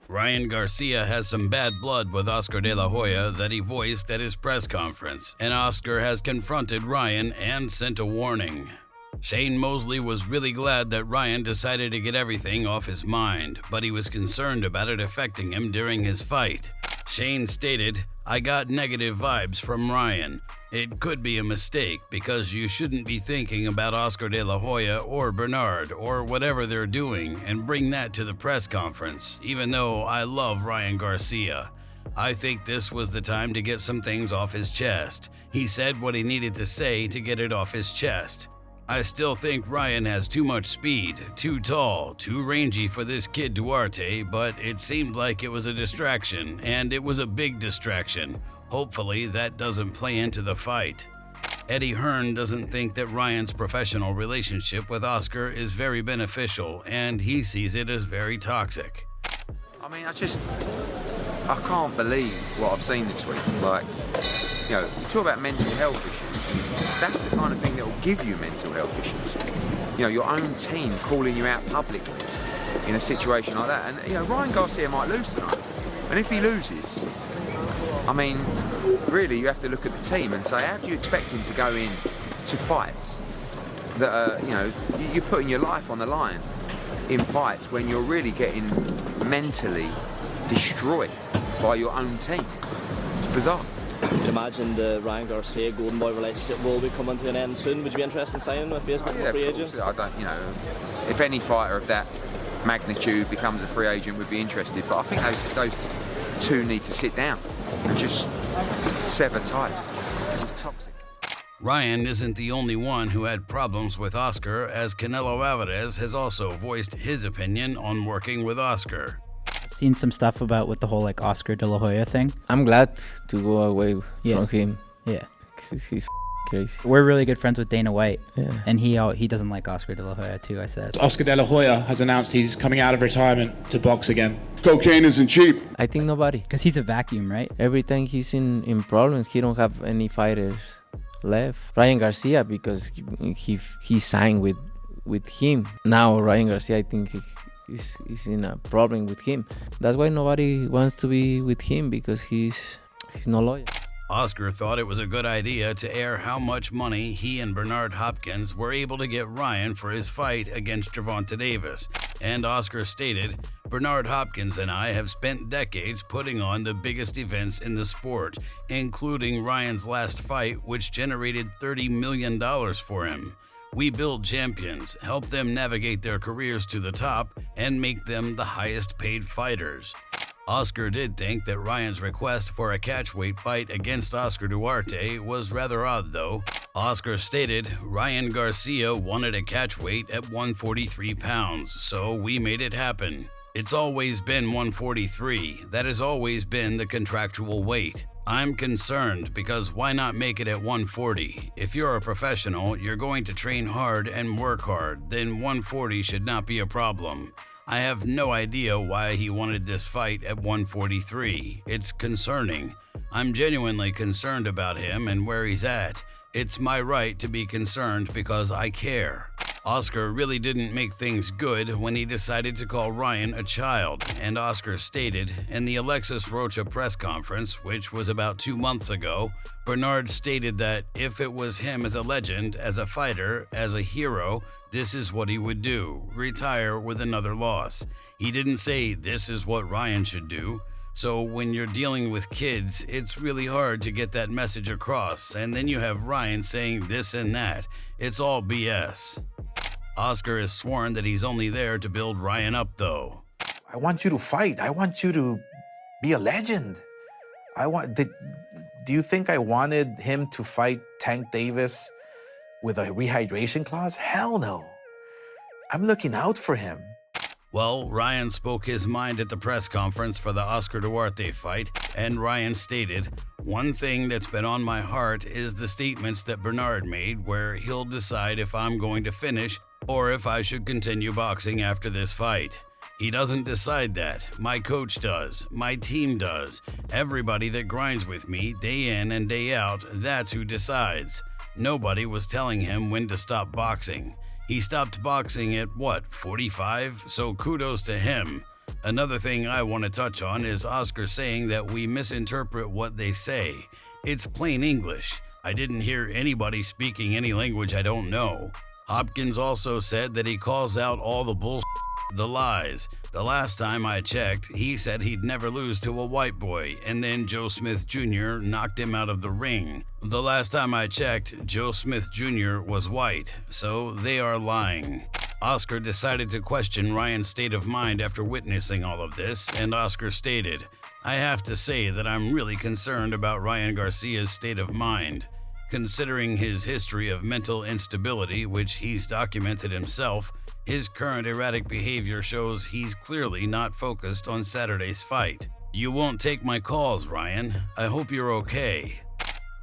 Ryan Garcia has some bad blood with Oscar de la Hoya that he voiced at his press conference, and Oscar has confronted Ryan and sent a warning. Shane Mosley was really glad that Ryan decided to get everything off his mind, but he was concerned about it affecting him during his fight. Shane stated, "I got negative vibes from Ryan. It could be a mistake because you shouldn't be thinking about Oscar de la Hoya or Bernard or whatever they're doing and bring that to the press conference, even though I love Ryan Garcia. I think this was the time to get some things off his chest. He said what he needed to say to get it off his chest. I still think Ryan has too much speed, too tall, too rangy for this kid Duarte, but it seemed like it was a distraction, and it was a big distraction. Hopefully that doesn't play into the fight." Eddie Hearn doesn't think that Ryan's professional relationship with Oscar is very beneficial, and he sees it as very toxic. I mean, I can't believe what I've seen this week. Like, you talk about mental health issues. That's the kind of thing that will give you mental health issues. Your own team calling you out publicly in a situation like that. And, Ryan Garcia might lose tonight. And if he loses, I mean, really, you have to look at the team and say, how do you expect him to go in to fights that are, you're putting your life on the line in fights when you're really getting mentally destroyed by your own team? It's bizarre. Imagine the Ryan Garcia Golden Boy relationship will be coming to an end soon. Would you be interested in signing with Facebook as a free agent? I don't, if any fighter of that magnitude becomes a free agent, would be interested. But I think those two need to sit down and just sever ties. It's toxic. Ryan isn't the only one who had problems with Oscar, as Canelo Alvarez has also voiced his opinion on working with Oscar. I've seen some stuff about with the whole Oscar de la Hoya thing. I'm glad to go away from him. Yeah. He's crazy. We're really good friends with Dana White. Yeah. And he doesn't like Oscar de la Hoya too, I said. Oscar de la Hoya has announced he's coming out of retirement to box again. Cocaine isn't cheap. I think nobody. Because he's a vacuum, right? Every time he's in problems, he don't have any fighters left. Ryan Garcia, because he signed with him. Now Ryan Garcia, I think is in a problem with him. That's why nobody wants to be with him, because he's not loyal. Oscar thought it was a good idea to air how much money he and Bernard Hopkins were able to get Ryan for his fight against Gervonta Davis. And Oscar stated, "Bernard Hopkins and I have spent decades putting on the biggest events in the sport, including Ryan's last fight, which generated $30 million for him. We build champions, help them navigate their careers to the top, and make them the highest paid fighters." Oscar did think that Ryan's request for a catchweight fight against Oscar Duarte was rather odd, though. Oscar stated, "Ryan Garcia wanted a catchweight at 143 pounds, so we made it happen. It's always been 143. That has always been the contractual weight. I'm concerned because why not make it at 140? If you're a professional, you're going to train hard and work hard, then 140 should not be a problem. I have no idea why he wanted this fight at 143. It's concerning. I'm genuinely concerned about him and where he's at. It's my right to be concerned because I care." Oscar really didn't make things good when he decided to call Ryan a child, and Oscar stated in the Alexis Rocha press conference, which was about 2 months ago, Bernard stated that if it was him as a legend, as a fighter, as a hero, this is what he would do, retire with another loss. He didn't say this is what Ryan should do. So when you're dealing with kids, it's really hard to get that message across, and then you have Ryan saying this and that. It's all BS. Oscar has sworn that he's only there to build Ryan up, though. I want you to fight. I want you to be a legend. Do you think I wanted him to fight Tank Davis with a rehydration clause? Hell no. I'm looking out for him. Well, Ryan spoke his mind at the press conference for the Oscar Duarte fight, and Ryan stated, "One thing that's been on my heart is the statements that Bernard made where he'll decide if I'm going to finish or if I should continue boxing after this fight. He doesn't decide that. My coach does. My team does. Everybody that grinds with me day in and day out, that's who decides. Nobody was telling him when to stop boxing. He stopped boxing at, 45? So kudos to him. Another thing I want to touch on is Oscar saying that we misinterpret what they say. It's plain English. I didn't hear anybody speaking any language I don't know. Hopkins also said that he calls out all the bullshit, the lies. The last time I checked, he said he'd never lose to a white boy, and then Joe Smith Jr. knocked him out of the ring. The last time I checked, Joe Smith Jr. was white, so they are lying. Oscar decided to question Ryan's state of mind after witnessing all of this, and Oscar stated, "I have to say that I'm really concerned about Ryan Garcia's state of mind. Considering his history of mental instability, which he's documented himself, his current erratic behavior shows he's clearly not focused on Saturday's fight. You won't take my calls, Ryan. I hope you're okay."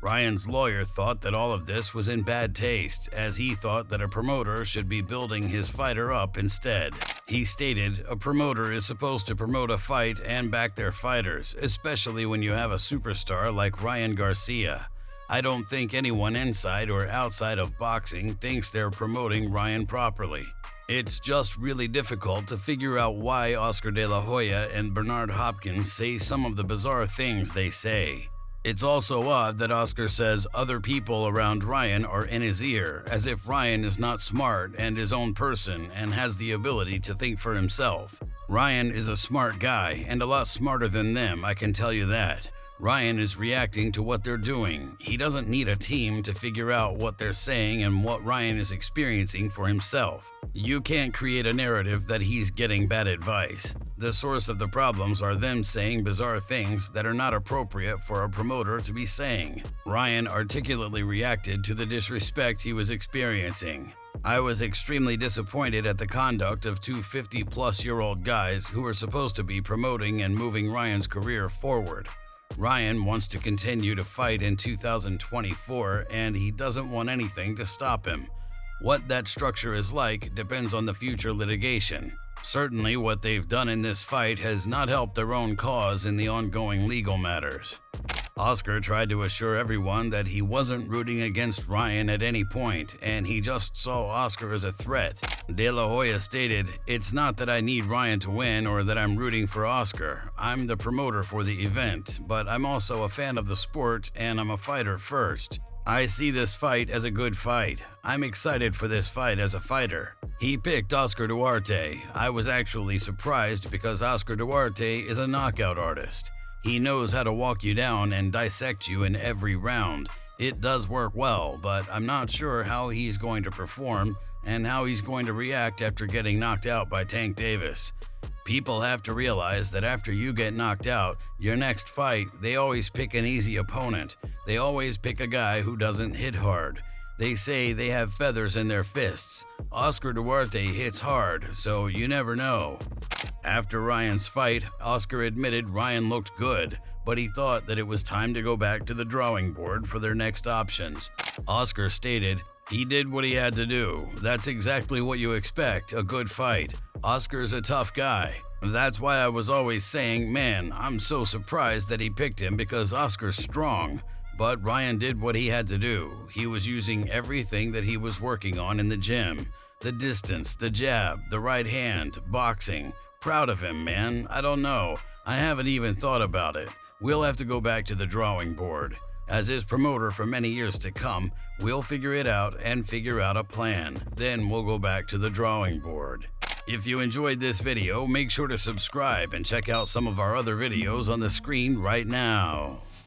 Ryan's lawyer thought that all of this was in bad taste, as he thought that a promoter should be building his fighter up instead. He stated, "A promoter is supposed to promote a fight and back their fighters, especially when you have a superstar like Ryan Garcia. I don't think anyone inside or outside of boxing thinks they're promoting Ryan properly. It's just really difficult to figure out why Oscar De La Hoya and Bernard Hopkins say some of the bizarre things they say. It's also odd that Oscar says other people around Ryan are in his ear, as if Ryan is not smart and his own person and has the ability to think for himself. Ryan is a smart guy and a lot smarter than them, I can tell you that. Ryan is reacting to what they're doing. He doesn't need a team to figure out what they're saying and what Ryan is experiencing for himself. You can't create a narrative that he's getting bad advice. The source of the problems are them saying bizarre things that are not appropriate for a promoter to be saying. Ryan articulately reacted to the disrespect he was experiencing. I was extremely disappointed at the conduct of two 50-plus-year-old guys who were supposed to be promoting and moving Ryan's career forward. Ryan wants to continue to fight in 2024, and he doesn't want anything to stop him. What that structure is like depends on the future litigation. Certainly, what they've done in this fight has not helped their own cause in the ongoing legal matters. Oscar tried to assure everyone that he wasn't rooting against Ryan at any point, and he just saw Oscar as a threat. De La Hoya stated, "It's not that I need Ryan to win or that I'm rooting for Oscar. I'm the promoter for the event, but I'm also a fan of the sport and I'm a fighter first. I see this fight as a good fight. I'm excited for this fight as a fighter." He picked Oscar Duarte. I was actually surprised because Oscar Duarte is a knockout artist. He knows how to walk you down and dissect you in every round. It does work well, but I'm not sure how he's going to perform and how he's going to react after getting knocked out by Tank Davis. People have to realize that after you get knocked out, your next fight, they always pick an easy opponent. They always pick a guy who doesn't hit hard. They say they have feathers in their fists. Oscar Duarte hits hard, so you never know. After Ryan's fight, Oscar admitted Ryan looked good, but he thought that it was time to go back to the drawing board for their next options. Oscar stated, "He did what he had to do. That's exactly what you expect, a good fight. Oscar's a tough guy. That's why I was always saying, man, I'm so surprised that he picked him because Oscar's strong. But Ryan did what he had to do. He was using everything that he was working on in the gym. The distance, the jab, the right hand, boxing. Proud of him, man. I don't know. I haven't even thought about it. We'll have to go back to the drawing board. As his promoter for many years to come, we'll figure it out and figure out a plan. Then we'll go back to the drawing board." If you enjoyed this video, make sure to subscribe and check out some of our other videos on the screen right now.